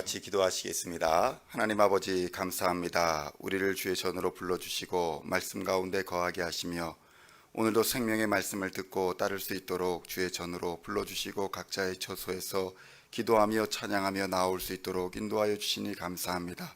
같이 기도하시겠습니다. 하나님 아버지 감사합니다. 우리를 주의 전으로 불러주시고 말씀 가운데 거하게 하시며 오늘도 생명의 말씀을 듣고 따를 수 있도록 주의 전으로 불러주시고 각자의 처소에서 기도하며 찬양하며 나올 수 있도록 인도하여 주시니 감사합니다.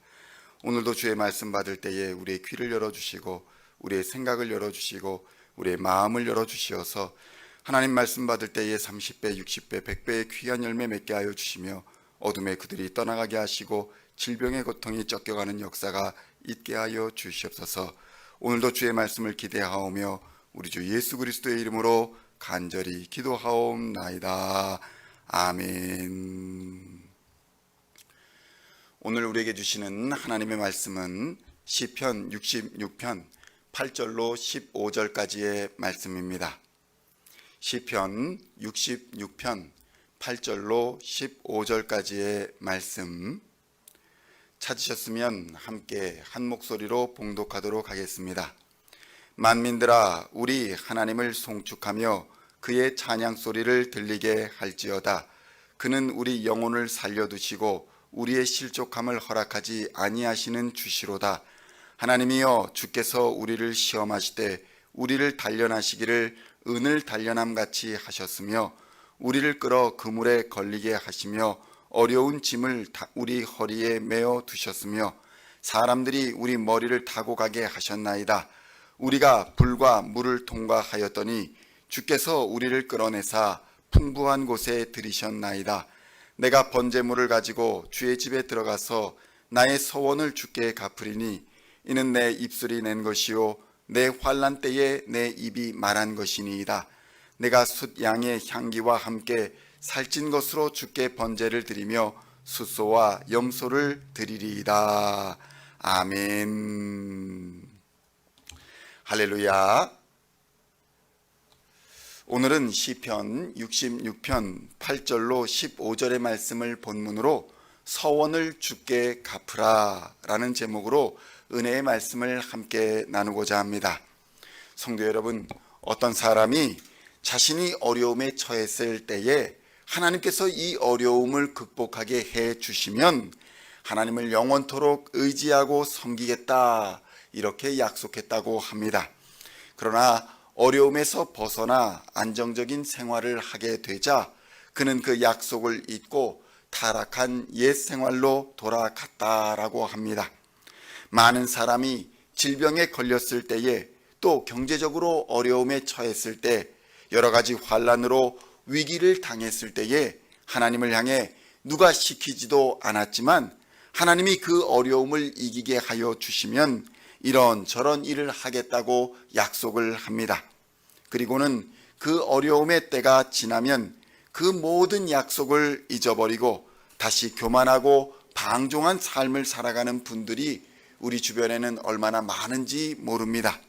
오늘도 주의 말씀 받을 때에 우리의 귀를 열어주시고 우리의 생각을 열어주시고 우리의 마음을 열어주시어서 하나님 말씀 받을 때에 30배, 60배, 100배의 귀한 열매 맺게 하여 주시며 어둠에 그들이 떠나가게 하시고 질병의 고통이 쫓겨가는 역사가 있게 하여 주시옵소서. 오늘도 주의 말씀을 기대하오며 우리 주 예수 그리스도의 이름으로 간절히 기도하옵나이다. 아멘. 오늘 우리에게 주시는 하나님의 말씀은 시편 66편 8절로 15절까지의 말씀입니다. 시편 66편 8절로 15절까지의 말씀 찾으셨으면 함께 한 목소리로 봉독하도록 하겠습니다. 만민들아, 우리 하나님을 송축하며 그의 찬양 소리를 들리게 할지어다. 그는 우리 영혼을 살려두시고 우리의 실족함을 허락하지 아니하시는 주시로다. 하나님이여, 주께서 우리를 시험하시되 우리를 단련하시기를 은을 단련함같이 하셨으며 우리를 끌어 그물에 걸리게 하시며 어려운 짐을 우리 허리에 메어 두셨으며 사람들이 우리 머리를 타고 가게 하셨나이다. 우리가 불과 물을 통과하였더니 주께서 우리를 끌어내사 풍부한 곳에 들이셨나이다. 내가 번제물을 가지고 주의 집에 들어가서 나의 서원을 주께 갚으리니 이는 내 입술이 낸 것이요 내 환난 때에 내 입이 말한 것이니이다. 내가 숫 양의 향기와 함께 살찐 것으로 주께 번제를 드리며 숫소와 염소를 드리리이다. 아멘. 할렐루야. 오늘은 시편 66편 8절로 15절의 말씀을 본문으로 서원을 주께 갚으라 라는 제목으로 은혜의 말씀을 함께 나누고자 합니다. 성도 여러분, 어떤 사람이 자신이 어려움에 처했을 때에 하나님께서 이 어려움을 극복하게 해 주시면 하나님을 영원토록 의지하고 섬기겠다, 이렇게 약속했다고 합니다. 그러나 어려움에서 벗어나 안정적인 생활을 하게 되자 그는 그 약속을 잊고 타락한 옛 생활로 돌아갔다라고 합니다. 많은 사람이 질병에 걸렸을 때에 또 경제적으로 어려움에 처했을 때 여러 가지 환난으로 위기를 당했을 때에 하나님을 향해 누가 시키지도 않았지만 하나님이 그 어려움을 이기게 하여 주시면 이런저런 일을 하겠다고 약속을 합니다. 그리고는 그 어려움의 때가 지나면 그 모든 약속을 잊어버리고 다시 교만하고 방종한 삶을 살아가는 분들이 우리 주변에는 얼마나 많은지 모릅니다.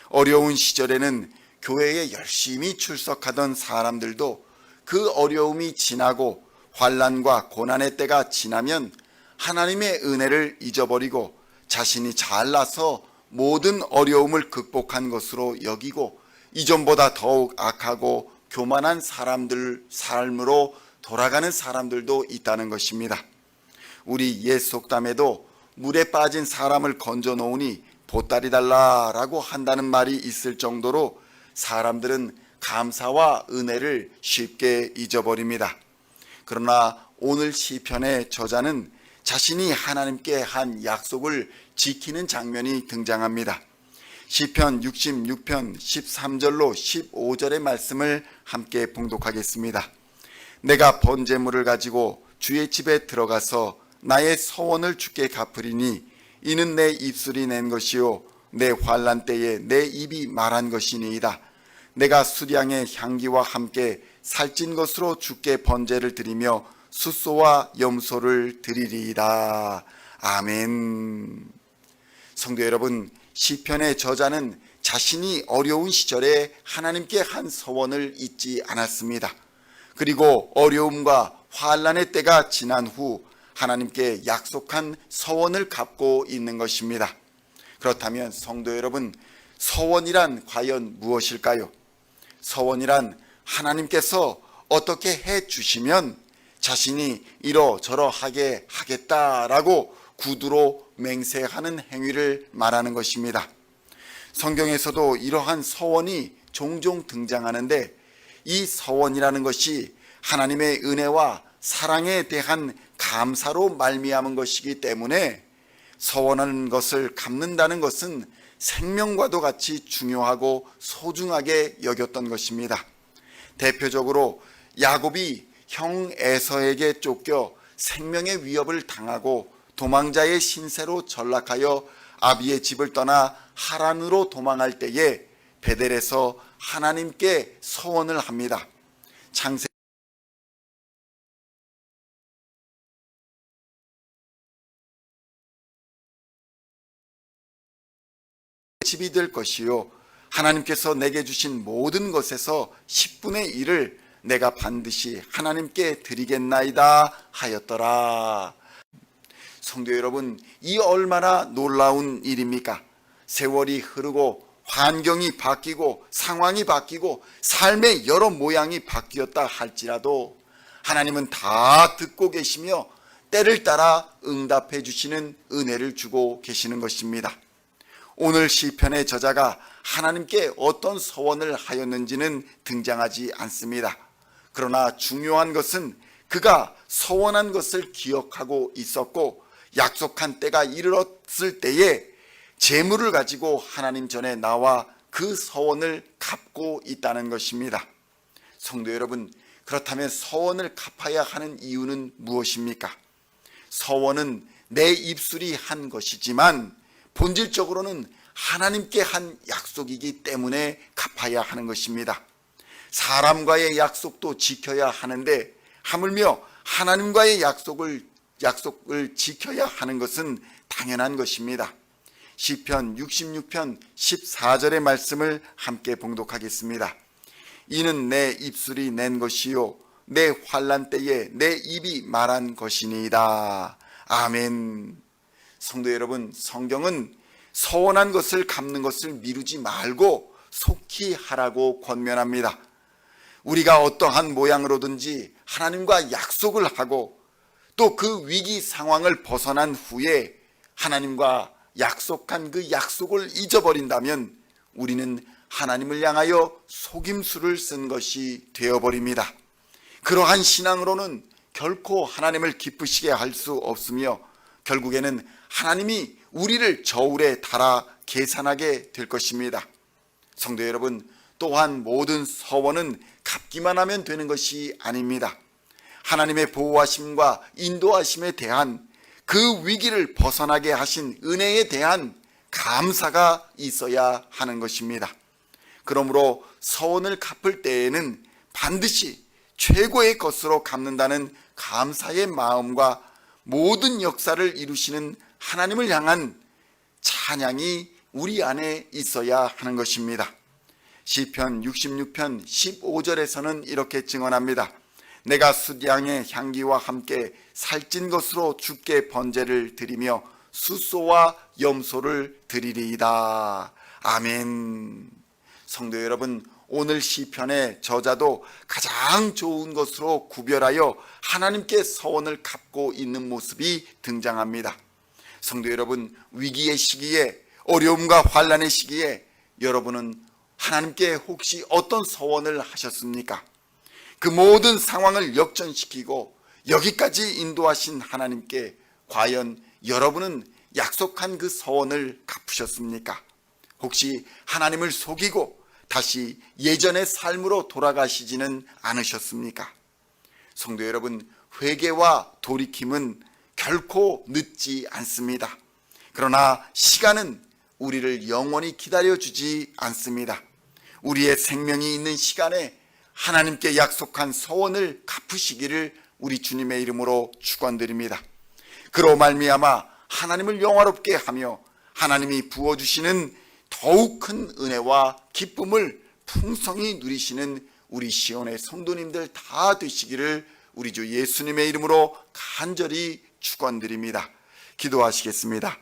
어려운 시절에는 교회에 열심히 출석하던 사람들도 그 어려움이 지나고 환난과 고난의 때가 지나면 하나님의 은혜를 잊어버리고 자신이 잘나서 모든 어려움을 극복한 것으로 여기고 이전보다 더욱 악하고 교만한 사람들 삶으로 돌아가는 사람들도 있다는 것입니다. 우리 옛 속담에도 물에 빠진 사람을 건져 놓으니 보따리 달라라고 한다는 말이 있을 정도로 사람들은 감사와 은혜를 쉽게 잊어버립니다. 그러나 오늘 시편의 저자는 자신이 하나님께 한 약속을 지키는 장면이 등장합니다. 시편 66편 13절로 15절의 말씀을 함께 봉독하겠습니다. 내가 번제물을 가지고 주의 집에 들어가서 나의 서원을 주께 갚으리니 이는 내 입술이 낸 것이요 내 환난 때에 내 입이 말한 것이니이다. 내가 수량의 향기와 함께 살찐 것으로 주께 번제를 드리며 숫소와 염소를 드리리이다. 아멘. 성도 여러분, 시편의 저자는 자신이 어려운 시절에 하나님께 한 서원을 잊지 않았습니다. 그리고 어려움과 환난의 때가 지난 후 하나님께 약속한 서원을 갚고 있는 것입니다. 그렇다면 성도 여러분, 서원이란 과연 무엇일까요? 서원이란 하나님께서 어떻게 해 주시면 자신이 이러저러 하게 하겠다라고 구두로 맹세하는 행위를 말하는 것입니다. 성경에서도 이러한 서원이 종종 등장하는데, 이 서원이라는 것이 하나님의 은혜와 사랑에 대한 감사로 말미암은 것이기 때문에 서원하는 것을 갚는다는 것은 생명과도 같이 중요하고 소중하게 여겼던 것입니다. 대표적으로 야곱이 형 에서에게 쫓겨 생명의 위협을 당하고 도망자의 신세로 전락하여 아비의 집을 떠나 하란으로 도망할 때에 베델에서 하나님께 서원을 합니다. 창세기 집이 될 것이요, 하나님께서 내게 주신 모든 것에서 10분의 1을 내가 반드시 하나님께 드리겠나이다 하였더라. 성도 여러분, 이 얼마나 놀라운 일입니까? 세월이 흐르고 환경이 바뀌고 상황이 바뀌고 삶의 여러 모양이 바뀌었다 할지라도 하나님은 다 듣고 계시며 때를 따라 응답해 주시는 은혜를 주고 계시는 것입니다. 오늘 시편의 저자가 하나님께 어떤 서원을 하였는지는 등장하지 않습니다. 그러나 중요한 것은 그가 서원한 것을 기억하고 있었고, 약속한 때가 이르렀을 때에 재물을 가지고 하나님 전에 나와 그 서원을 갚고 있다는 것입니다. 성도 여러분, 그렇다면 서원을 갚아야 하는 이유는 무엇입니까? 서원은 내 입술이 한 것이지만 본질적으로는 하나님께 한 약속이기 때문에 갚아야 하는 것입니다. 사람과의 약속도 지켜야 하는데 하물며 하나님과의 약속을 지켜야 하는 것은 당연한 것입니다. 시편 66편 14절의 말씀을 함께 봉독하겠습니다. 이는 내 입술이 낸 것이요 내 환난 때에 내 입이 말한 것이니이다. 아멘. 성도 여러분, 성경은 서원한 것을 갚는 것을 미루지 말고 속히 하라고 권면합니다. 우리가 어떠한 모양으로든지 하나님과 약속을 하고 또 그 위기 상황을 벗어난 후에 하나님과 약속한 그 약속을 잊어버린다면 우리는 하나님을 향하여 속임수를 쓴 것이 되어버립니다. 그러한 신앙으로는 결코 하나님을 기쁘시게 할 수 없으며 결국에는 하나님이 우리를 저울에 달아 계산하게 될 것입니다. 성도 여러분, 또한 모든 서원은 갚기만 하면 되는 것이 아닙니다. 하나님의 보호하심과 인도하심에 대한 그 위기를 벗어나게 하신 은혜에 대한 감사가 있어야 하는 것입니다. 그러므로 서원을 갚을 때에는 반드시 최고의 것으로 갚는다는 감사의 마음과 모든 역사를 이루시는 하나님을 향한 찬양이 우리 안에 있어야 하는 것입니다. 시편 66편 15절에서는 이렇게 증언합니다. 내가 숫양의 향기와 함께 살찐 것으로 주께 번제를 드리며 숫소와 염소를 드리리이다. 아멘. 성도 여러분, 오늘 시편의 저자도 가장 좋은 것으로 구별하여 하나님께 서원을 갚고 있는 모습이 등장합니다. 성도 여러분, 위기의 시기에, 어려움과 환난의 시기에 여러분은 하나님께 혹시 어떤 서원을 하셨습니까? 그 모든 상황을 역전시키고 여기까지 인도하신 하나님께 과연 여러분은 약속한 그 서원을 갚으셨습니까? 혹시 하나님을 속이고 다시 예전의 삶으로 돌아가시지는 않으셨습니까? 성도 여러분, 회개와 돌이킴은 결코 늦지 않습니다. 그러나 시간은 우리를 영원히 기다려주지 않습니다. 우리의 생명이 있는 시간에 하나님께 약속한 서원을 갚으시기를 우리 주님의 이름으로 축원드립니다. 그로 말미암아 하나님을 영화롭게 하며 하나님이 부어주시는 더욱 큰 은혜와 기쁨을 풍성히 누리시는 우리 시온의 성도님들 다 되시기를 우리 주 예수님의 이름으로 간절히 축원드립니다. 기도하시겠습니다.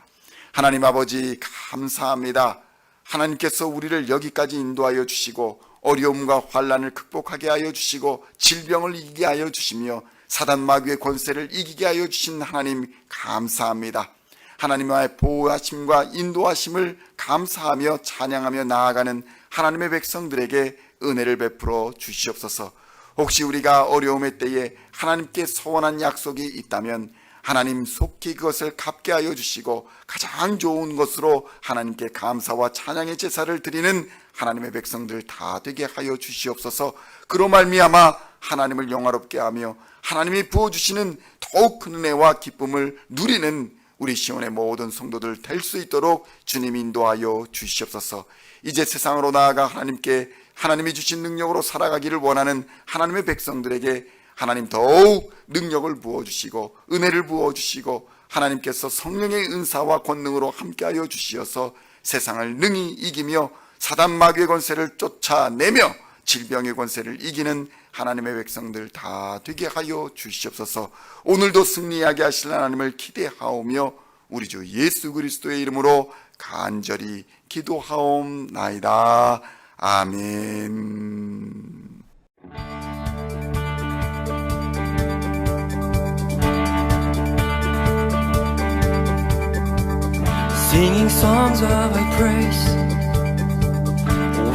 하나님 아버지, 감사합니다. 하나님께서 우리를 여기까지 인도하여 주시고 어려움과 환난을 극복하게 하여 주시고 질병을 이기게 하여 주시며 사단 마귀의 권세를 이기게 하여 주신 하나님 감사합니다. 하나님의 보호하심과 인도하심을 감사하며 찬양하며 나아가는 하나님의 백성들에게 은혜를 베풀어 주시옵소서. 혹시 우리가 어려움의 때에 하나님께 서원한 약속이 있다면 하나님 속히 그것을 갚게 하여 주시고 가장 좋은 것으로 하나님께 감사와 찬양의 제사를 드리는 하나님의 백성들 다 되게 하여 주시옵소서. 그로 말미암아 하나님을 영화롭게 하며 하나님이 부어주시는 더욱 큰 은혜와 기쁨을 누리는 우리 시온의 모든 성도들 될 수 있도록 주님 인도하여 주시옵소서. 이제 세상으로 나아가 하나님이 주신 능력으로 살아가기를 원하는 하나님의 백성들에게 하나님 더욱 능력을 부어주시고 은혜를 부어주시고 하나님께서 성령의 은사와 권능으로 함께하여 주시어서 세상을 능히 이기며 사단 마귀의 권세를 쫓아내며 질병의 권세를 이기는 하나님의 백성들 다 되게 하여 주시옵소서. 오늘도 승리하게 하실 하나님을 기대하오며 우리 주 예수 그리스도의 이름으로 간절히 기도하옵나이다. 아멘. Singing songs of thy praise,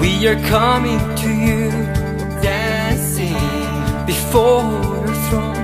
we are coming to you, dancing before your throne.